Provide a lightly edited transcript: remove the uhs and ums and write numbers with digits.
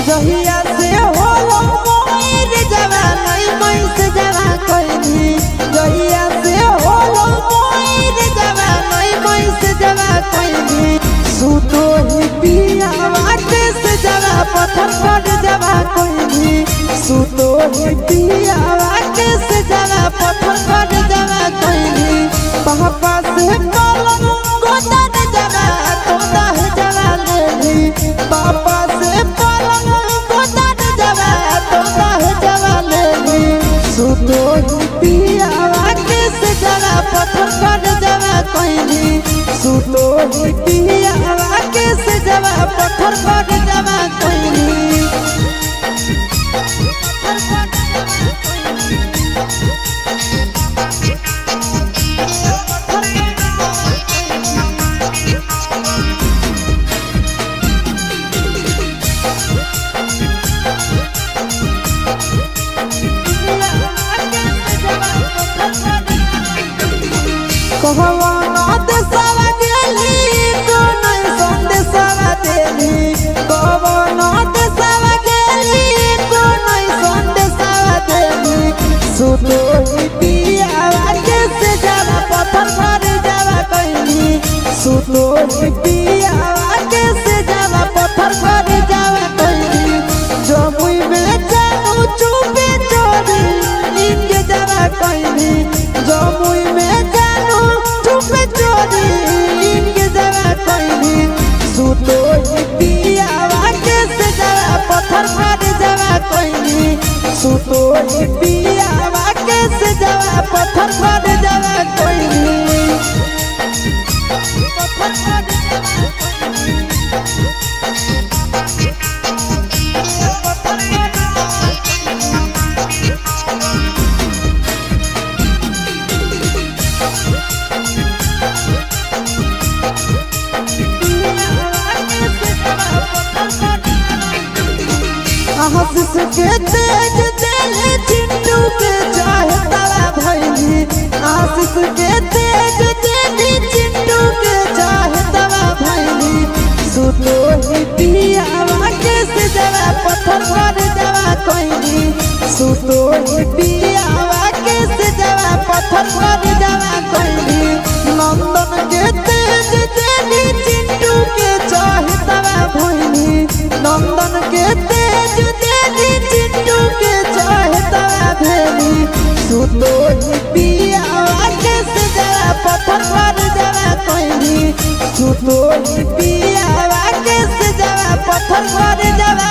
जहिया से होलो मोर जवान मैं से जवा कोई जहिया से होलो मोर जवान मैं से जवा कोई सुतो ही पिया वाटे से जवा पत्थर पर जवा कोई सुतो ही पिया वाटे से जवा पत्थर पर जवा कोई पापा से कलम गोदर जवा तोदा है जवा ले पापा से सुतो पिया वाके से जरा पत्थर पर जवा कोई सुतो पिया वाके से जरा पत्थर पर जवा कोई कहवाना देशवा गेली तो नहीं संदेशवा देली कहवाना देशवा गेली तो नहीं संदेशवा देली सुतो पिया वाके से जवा पत्थर पर जवा कोई सुतो पिया वाके से जवा पत्थर पर जवा कोई जमुई में जानू चुपे चोरी इनके जवा कोई जमुई में सुतो पिया वाके से जवा पत्थर पर जवा कोई सुतो पिया वाके से जवा पत्थर पर जवा कोई आशीष के तेज दिल चिंटू के चाहे तारा भैली आशीष के तेज दिल चिंटू के चाहे तारा भैली सुतो पिया वाके से जवा पत्थर पर जवा कोई सुतो पिया वाके से जवा पत्थर पर जवा कोई नंदन के तेज दिल चिंटू के चाहे तारा भैली नंदन के तेज चिंटू के चाहे तारा भेली सुतो पिया वाके से जवा पत्थर पर जवा कोई सुतो पिया वाके से जवा पत्थर पर जवा